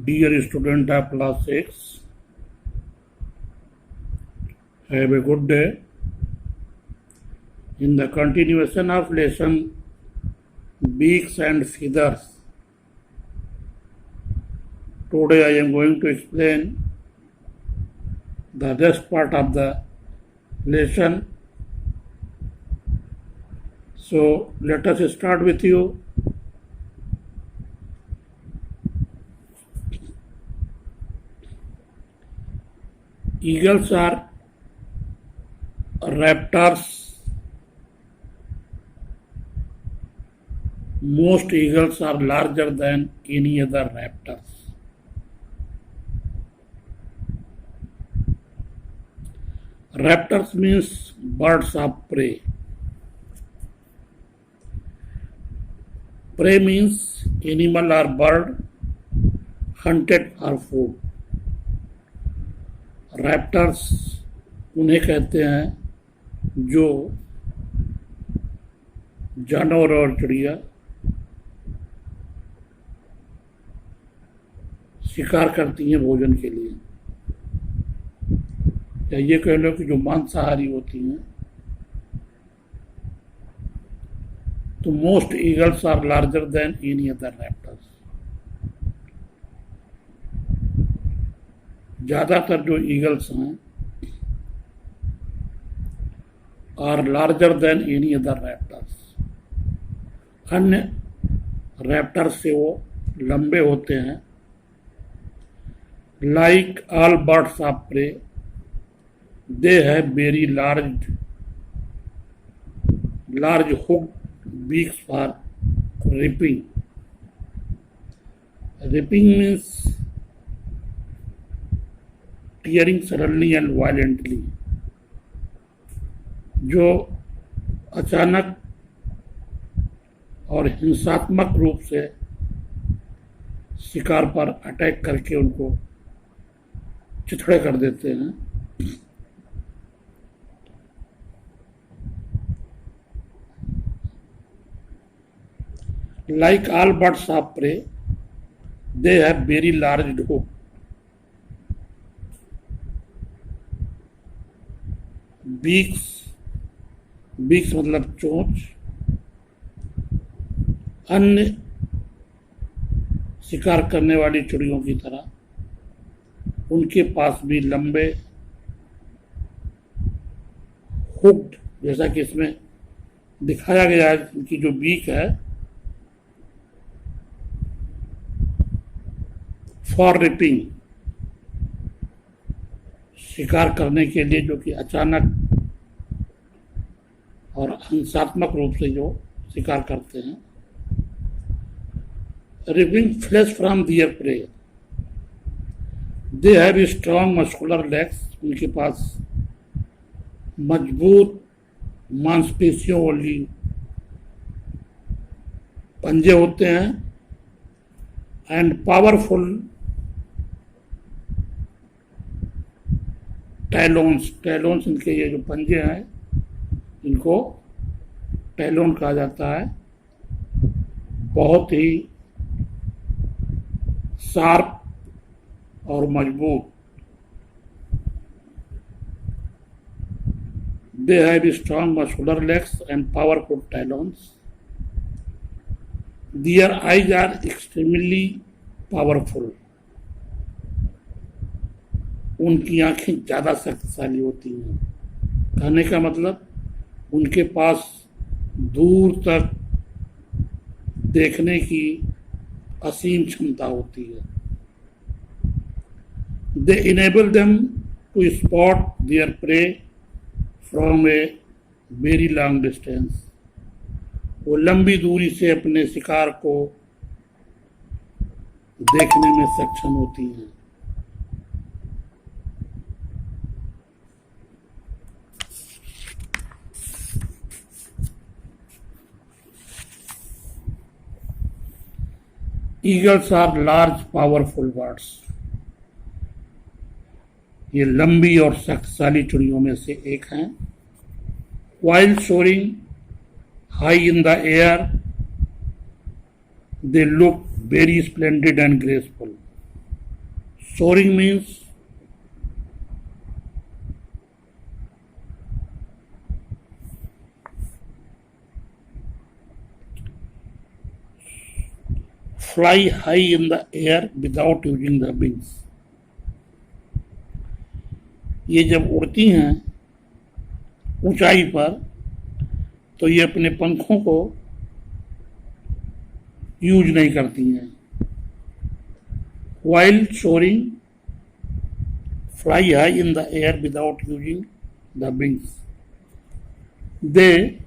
Dear student of class 6, have a good day. In the continuation of lesson Beaks and Feathers, today I am going to explain the rest part of the lesson. So let us start with you. Eagles are raptors. Most eagles are larger than any other raptors. Raptors means birds of prey. Prey means animal or bird hunted for food. Raptors उन्हें कहते हैं जो जानवर और चिड़िया शिकार करती हैं भोजन के लिए, या ये कह लो कि जो मांसाहारी होती हैं. तो most eagles are larger than any other raptors. ज़्यादातर जो ईगल्स हैं are larger than any other raptors. अन्य रैप्टर्स से वो लंबे होते हैं. Like all birds of prey, they have very large hooked beaks for ripping. Ripping means tearing suddenly and violently. जो अचानक और हिंसात्मक रूप से शिकार पर अटैक करके उनको चिथड़े कर देते हैं. Like all birds of prey, they have very large hook. Beaks मतलब चोंच. अन्य शिकार करने वाली चिड़ियों की तरह उनके पास भी लंबे हुक्ड, जैसा कि इसमें दिखाया गया है, उनकी जो बीक है फॉर रिपिंग, शिकार करने के लिए, जो कि अचानक और हिंसात्मक रूप से जो शिकार करते हैं. Ripping flesh from their prey, they have strong muscular legs. उनके पास मजबूत मांसपेशियों वाली पंजे होते हैं. एंड पावरफुल टैलोन्स इनके ये जो पंजे हैं इनको टैलोन कहा जाता है. बहुत ही शार्प और मजबूत. They have strong muscular legs and powerful talons. Their eyes are extremely powerful. उनकी आंखें ज़्यादा शक्तिशाली होती हैं. कहने का मतलब उनके पास दूर तक देखने की असीम क्षमता होती है. They enable them to spot their prey from a very long distance. वो लंबी दूरी से अपने शिकार को देखने में सक्षम होती हैं. Eagles are large powerful birds. ये लंबी और शक्तिशाली चिड़ियों में से एक हैं. While soaring high in the air, they look very splendid and graceful. Soaring means fly high in the air without using the wings. ये जब उड़ती हैं ऊंचाई पर तो ये अपने पंखों को यूज नहीं करती हैं. While soaring, fly high in the air without using the wings. They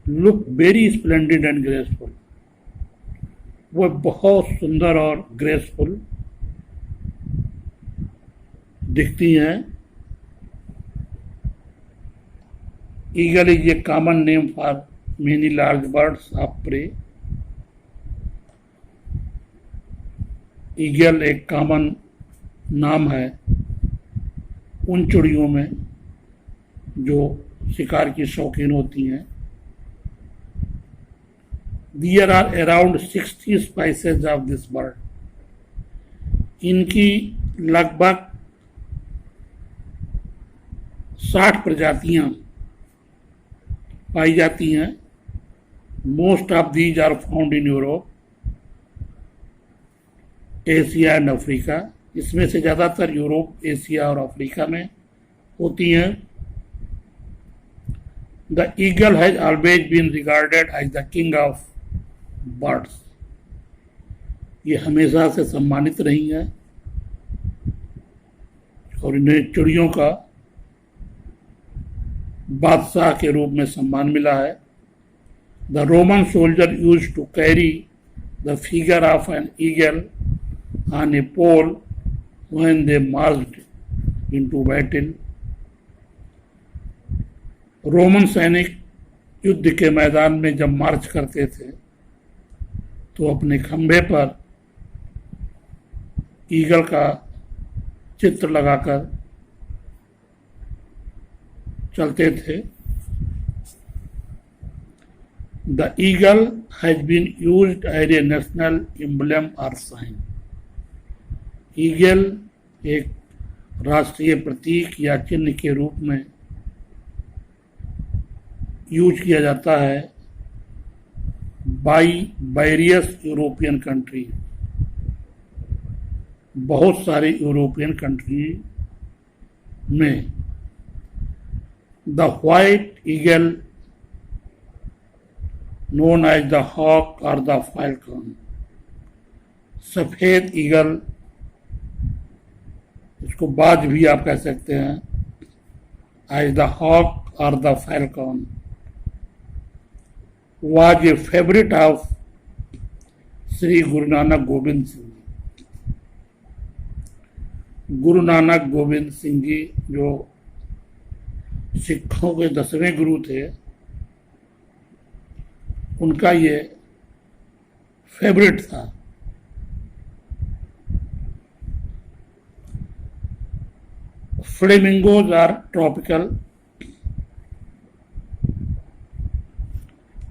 look very splendid and graceful. वह बहुत सुंदर और ग्रेसफुल दिखती हैं. Eagle is a common name for many large birds of prey. Eagle एक कॉमन नाम है उन चिड़ियों में जो शिकार की शौकीन होती हैं. There are around 60 species of this bird. इनकी लगभग 60 प्रजातियां पाई जाती हैं. Most of these are found in Europe, Asia and Africa. इसमें से ज़्यादातर यूरोप, एशिया और अफ्रीका में होती हैं. The eagle has always been regarded as the king of birds. ये हमेशा से सम्मानित रही हैं और इन्हें चिड़ियों का बादशाह के रूप में सम्मान मिला है. The Roman soldier used to carry the figure of an eagle on a pole when they marched into battle. Roman सैनिक युद्ध के मैदान में जब मार्च करते थे तो अपने खंभे पर ईगल का चित्र लगाकर चलते थे. The eagle has been used as a national emblem or sign. Eagle एक राष्ट्रीय प्रतीक या चिन्ह के रूप में यूज किया जाता है बाई वेरियस यूरोपियन कंट्री. बहुत सारे यूरोपियन कंट्री में. The white eagle known as the hawk और द फाल्कन. सफेद ईगल, इसको बाज भी आप कह सकते हैं, एज द हॉक और the falcon, was a favourite of Shri Guru Nanak Govind Singh. गुरु नानक गोविंद सिंह जी जो सिखों के 10वें गुरु थे, उनका ये फेवरेट था. Flamingos are tropical.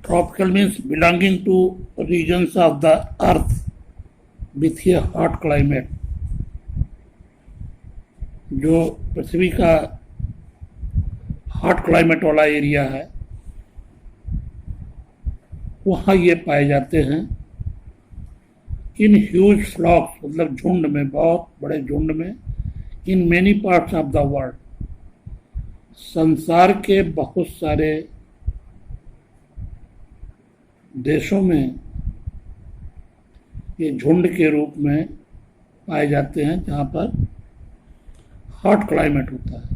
Tropical means belonging to regions of the earth with a hot climate. जो पृथ्वी का हॉट क्लाइमेट वाला एरिया है वहाँ ये पाए जाते हैं. इन ह्यूज फ्लॉक्स, मतलब झुंड में, बहुत बड़े झुंड में. In many parts of the world, संसार के बहुत सारे देशों में ये झुंड के रूप में पाए जाते हैं जहाँ पर हॉट क्लाइमेट होता है.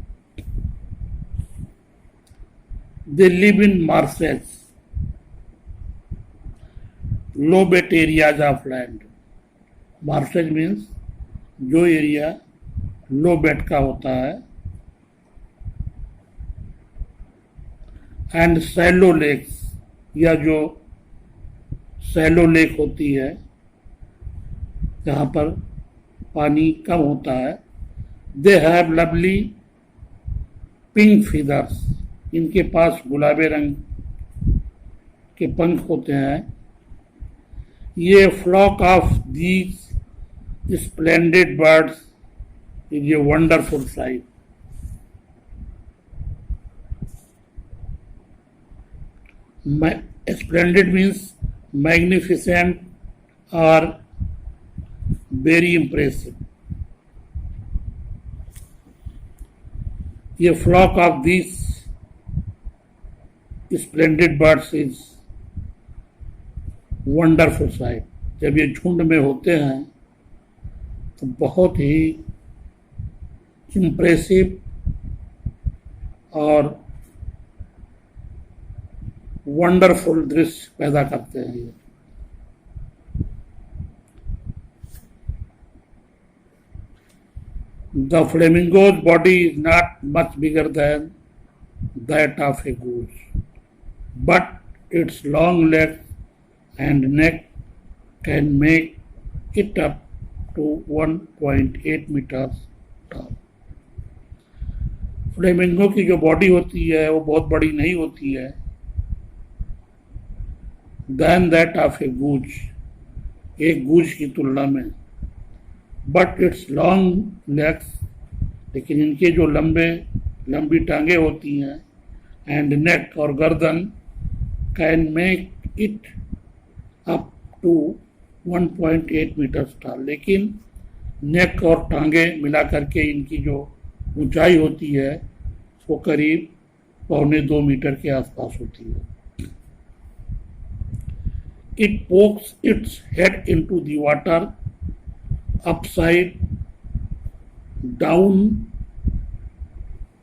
They live in marshes, low wet areas of land. Marshes means जो एरिया लो बेट का होता है. एंड सैलो लेक्स, या जो सैलो लेक होती है जहाँ पर पानी कम होता है. They have lovely pink feathers. इनके पास गुलाबी रंग के पंख होते हैं. ये flock of these splendid birds is a wonderful sight. Splendid means magnificent or very impressive. A flock of these splendid birds is wonderful sight. जब ये झुंड में होते हैं तो बहुत ही इम्प्रेसिव और वंडरफुल दृश्य पैदा करते हैं ये. The flamingo's body is not much bigger than that of a goose, but its long legs and neck can make it up to 1.8 meters tall. Flamingo की जो बॉडी होती है वो बहुत बड़ी नहीं होती है than that of a goose, एक गूज की तुलना में. बट इट्स लॉन्ग लेग्स, लेकिन इनके जो लंबी टांगे होती हैं एंड नेक और गर्दन can make it up to 1.8 metres tall. लेकिन नेक और टांगे मिला करके इनकी जो ऊंचाई होती है वो करीब 1.25 मीटर के आसपास होती है. It pokes its head into the water upside down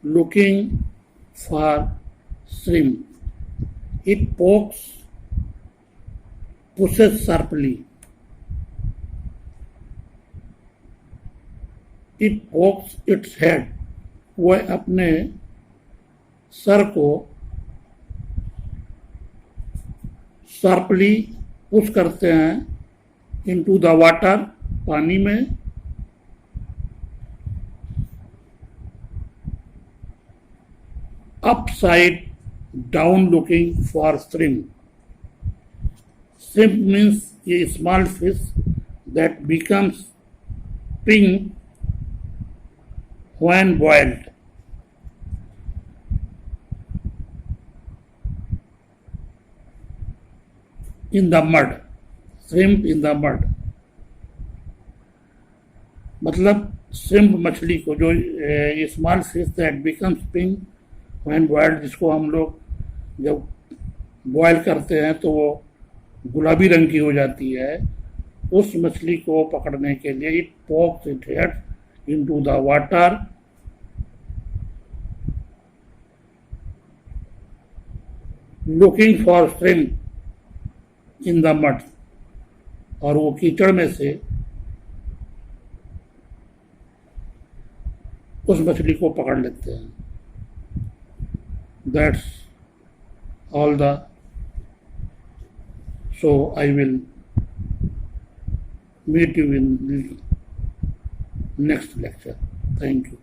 looking for shrimp. It pushes sharply. It pokes its head. वह अपने सर को शार्पली पुश करते हैं इनटू द वाटर, पानी में. Upside down looking for shrimp. Shrimp means ये small fish that becomes pink when boiled. In the mud, shrimp in the mud. मतलब shrimp मछली को जो small fish that becomes pink when boiled, जिसको हम लोग जब बॉयल करते हैं तो वो गुलाबी रंग की हो जाती है, उस मछली को पकड़ने के लिए it pox it head into the water looking for shrimp in the mud. और वो कीचड़ में से उस मछली को पकड़ लेते हैं. That's all the. So I will meet you in next lecture. Thank you.